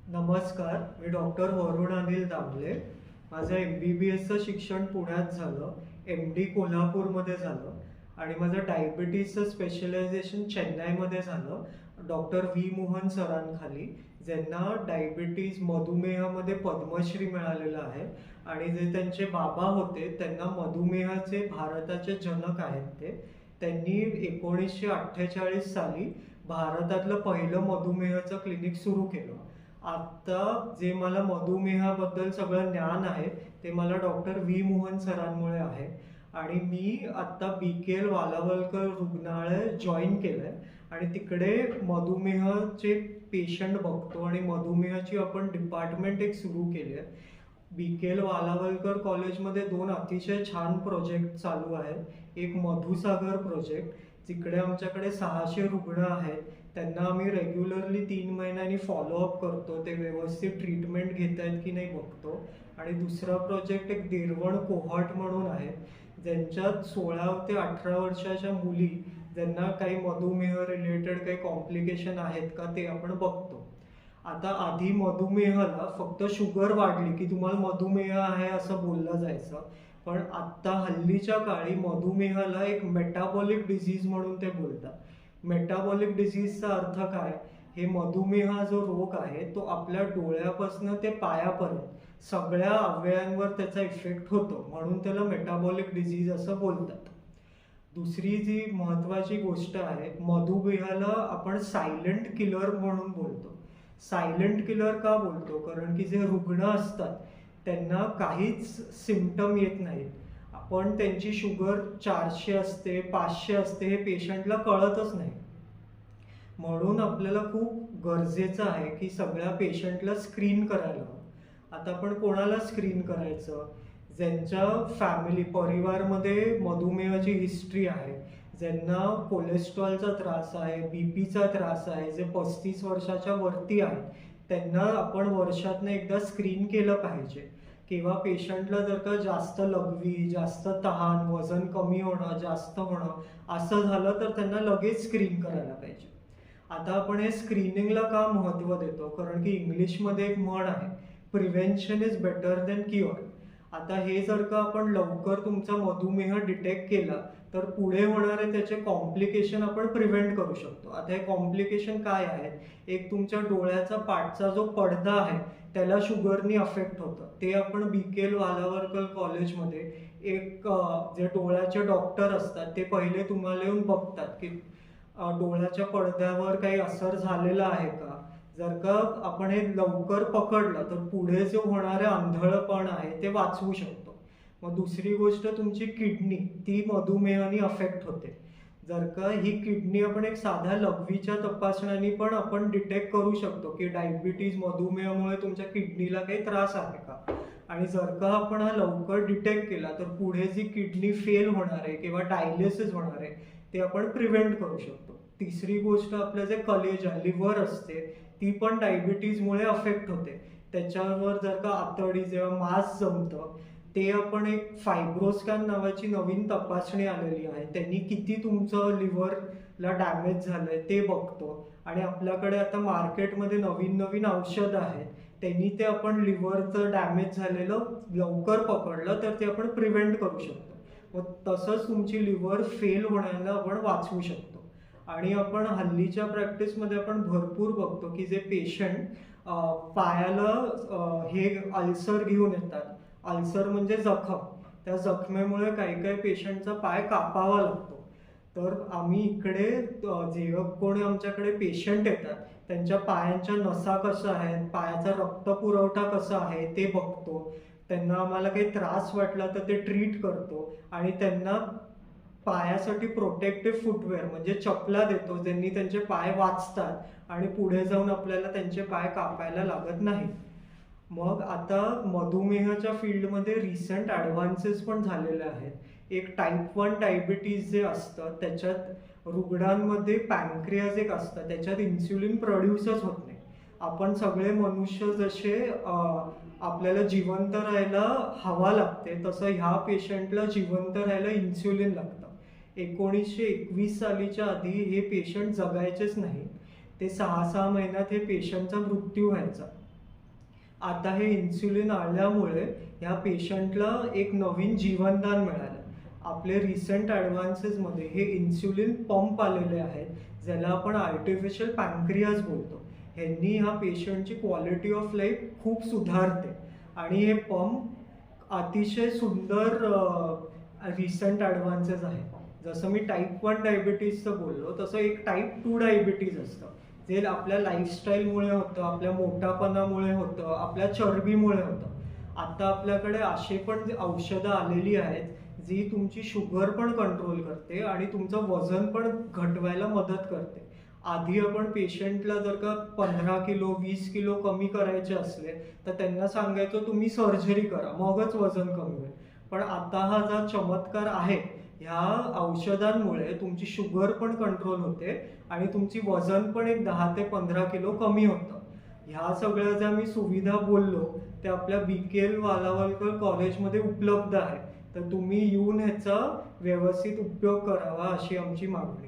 नमस्कार, मी डॉक्टर वरुण अनिल दामले. माझं MBBSचं शिक्षण पुण्यात झालं, MD कोल्हापूरमध्ये झालं आणि माझं डायबिटीजचं स्पेशलायझेशन चेन्नईमध्ये झालं, डॉक्टर व्ही मोहन सरांखाली, ज्यांना डायबिटीज मधुमेहामध्ये पद्मश्री मिळालेलं आहे आणि जे त्यांचे बाबा होते त्यांना मधुमेहाचे भारताचे जनक आहेत. त्यांनी 1948 साली भारतातलं पहिलं मधुमेहाचं क्लिनिक सुरू केलं. आता जे मला मधुमेहाबद्दल सगळं ज्ञान आहे ते मला डॉक्टर व्ही मोहन सरांमुळे आहे आणि मी आत्ता BKL वालावलकर रुग्णालय जॉईन केलंय आणि तिकडे मधुमेहाचे पेशंट बघतो आणि मधुमेहाची आपण डिपार्टमेंट एक सुरू केली आहे. BKL वालावलकर कॉलेजमध्ये 2 अतिशय छान प्रोजेक्ट चालू आहेत. एक मधुसागर प्रोजेक्ट, जिकडे आमच्याकडे 600 रुग्ण आहेत, त्यांना आम्ही रेग्युलरली 3 महिन्यांनी फॉलोअप करतो, ते व्यवस्थित ट्रीटमेंट घेत आहेत की नाही बघतो. आणि दुसरा प्रोजेक्ट एक देरवण कोहॉर्ट म्हणून आहे, ज्यांच्यात 16 ते 18 वर्षाच्या मुली ज्यांना काही मधुमेह रिलेटेड काही कॉम्प्लिकेशन आहेत का ते आपण बघतो. आता आधी मधुमेहाला फक्त शुगर वाढली की तुम्हाला मधुमेह आहे असं बोललं जायचं, पण आत्ता हल्लीच्या काळी मधुमेहाला एक मेटाबॉलिक डिझीज म्हणून ते बोलतात. मेटाबॉलिक डिझीजचा अर्थ काय? हे मधुमेह जो रोग आहे तो आपल्या डोळ्यापासून ते पायापर्यंत सगळ्या अवयवांवर त्याचा इफेक्ट होतो, म्हणून त्याला मेटाबॉलिक डिझीज असं बोलतात. दुसरी जी महत्त्वाची गोष्ट आहे, मधुमेहाला आपण सायलेंट किलर म्हणून बोलतो. सायलेंट किलर का बोलतो? कारण की जे रुग्ण असतात त्यांना काहीच सिम्पटम येत नाहीत. पण त्यांची शुगर 400 असते, 500 असते, हे पेशंटला कळतच नाही. म्हणून आपल्याला खूप गरजेचं आहे की सगळ्या पेशंटला स्क्रीन करायला हवं. आता आपण कोणाला स्क्रीन करायचं? ज्यांच्या फॅमिली परिवारमध्ये मधुमेहाची हिस्ट्री आहे, ज्यांना कोलेस्ट्रॉलचा त्रास आहे, BPचा त्रास आहे, जे 35 वर्षाच्या वरती आहेत, त्यांना आपण वर्षातनं एकदा स्क्रीन केलं पाहिजे. किंवा पेशंटला जर का जास्त लघवी, जास्त तहान, वजन कमी होणं, जास्त होणं असं झालं तर त्यांना लगेच स्क्रीन करायला पाहिजे. आता आपण हे स्क्रीनिंगला का महत्त्व देतो? कारण की इंग्लिशमध्ये एक म्हण आहे, prevention is better than cure. आता हे जर का आपण लवकर तुमचा मधुमेह डिटेक्ट केला तर पुढे होणारे त्याचे कॉम्प्लिकेशन आपण प्रिव्हेंट करू शकतो. आता हे कॉम्प्लिकेशन काय आहेत? एक तुमच्या डोळ्याचा पाठचा जो पडदा आहे त्याला शुगरनी अफेक्ट होतं. ते आपण BKL वालावलकर कॉलेजमध्ये एक जे डोळ्याचे डॉक्टर असतात ते पहिले तुम्हाला येऊन बघतात की डोळ्याच्या पडद्यावर काही असर झालेला आहे का. जर का आपण हे लवकर पकडलं तर पुढे जो होणारे आंधळपण आहे ते वाचवू शकतो. मग दुसरी गोष्ट, तुमची किडनी ती मधुमेहाने अफेक्ट होते. जर का ही किडनी आपण एक साध्या लघवीच्या तपासण्याने पण आपण डिटेक्ट करू शकतो की डायबिटीज मधुमेहामुळे तुमच्या किडनीला काही त्रास आहे का. आणि जर का आपण हा लवकर डिटेक्ट केला तर पुढे जी किडनी फेल होणार आहे किंवा डायलिसिस होणार आहे ते आपण प्रिव्हेंट करू शकतो. तिसरी गोष्ट, आपलं जे कलेजा लिव्हर असते ती पण डायबिटीजमुळे अफेक्ट होते. त्याच्यावर जर का आतडी जेव्हा मांस जमतं ते आपण एक फायब्रोस्कॅन नावाची नवीन तपासणी आलेली आहे, त्यांनी किती तुमचं लिव्हरला डॅमेज झालंय ते बघतो. आणि आपल्याकडे आता मार्केटमध्ये नवीन नवीन औषधं आहेत, त्यांनी ते आपण लिव्हरचं डॅमेज झालेलं लवकर पकडलं तर ते आपण प्रिव्हेंट करू शकतो. मग तसंच तुमची लिव्हर फेल होण्याला आपण वाचवू शकतो. आणि आपण हल्लीच्या प्रॅक्टिसमध्ये आपण भरपूर बघतो की जे पेशंट पायाला हे अल्सर घेऊन येतात. अल्सर म्हणजे जखम. त्या जखमेमुळे काही काही पेशंटचा पाय कापावा लागतो. तर आम्ही इकडे जेव्हा कोणी आमच्याकडे पेशंट येतात त्यांच्या पायांच्या नसा कशा आहेत, पायाचा रक्तपुरवठा कसा आहे ते बघतो. त्यांना आम्हाला काही त्रास वाटला तर ते ट्रीट करतो आणि त्यांना पायासाठी प्रोटेक्टिव्ह फुटवेअर म्हणजे चपला देतो, ज्यांनी त्यांचे पाय वाचतात आणि पुढे जाऊन आपल्याला त्यांचे पाय कापायला लागत नाही. मग आता मधुमेहाच्या फील्डमध्ये रिसेंट ॲडव्हान्सेस पण झालेले आहेत. एक टाईप 1 डायबिटीज जे असतं त्याच्यात रुग्णांमध्ये पॅनक्रियाज एक असतं, त्याच्यात इन्सुलिन प्रोड्यूसच होत नाही. आपण सगळे मनुष्य जसे आपल्याला जिवंत राहायला हवा लागते तसं ह्या पेशंटला जिवंत राहायला इन्सुलिन लागतं. 1921 सालीच्या आधी हे पेशंट जगायचेच नाही. ते 6-6 महिन्यात हे पेशंटचा मृत्यू व्हायचा. आता हे इन्सुलिन आल्यामुळे ह्या पेशंटला एक नवीन जीवनदान मिळालं. आपले रिसेंट ॲडव्हान्सेसमध्ये हे इन्सुलिन पंप आलेले आहेत, ज्याला आपण आर्टिफिशियल पॅन्क्रियाज बोलतो. ह्यांनी ह्या पेशंटची क्वालिटी ऑफ लाईफ खूप सुधारते आणि हे पंप अतिशय सुंदर रिसेंट ॲडव्हान्सेस आहे. जसं मी टाईप 1 डायबिटीजचं बोललो, तसं एक टाईप 2 डायबिटीज असतं, जे आपल्या लाईफस्टाईलमुळे होतं, आपल्या मोठापणामुळे होतं, आपल्या चरबीमुळे होतं. आता आपल्याकडे असे पण औषधं आलेली आहेत जी तुमची शुगर पण कंट्रोल करते आणि तुमचं वजन पण घटवायला मदत करते. आधी आपण पेशंटला जर का 15 किलो 20 किलो कमी करायचे असले तर त्यांना सांगायचो तुम्ही सर्जरी करा, मगच वजन कमी होईल. पण आता हा जो चमत्कार आहे, ह्या औषधांमुळे तुमची शुगर पण कंट्रोल होते आणि तुमची वजन पण एक 10 ते 15 किलो कमी होतं. ह्या सगळ्या ज्या मी सुविधा बोललो त्या आपल्या BKL वालावलकर कॉलेजमध्ये उपलब्ध आहे. तर तुम्ही येऊन ह्याचा व्यवस्थित उपयोग करावा अशी आमची मागणी.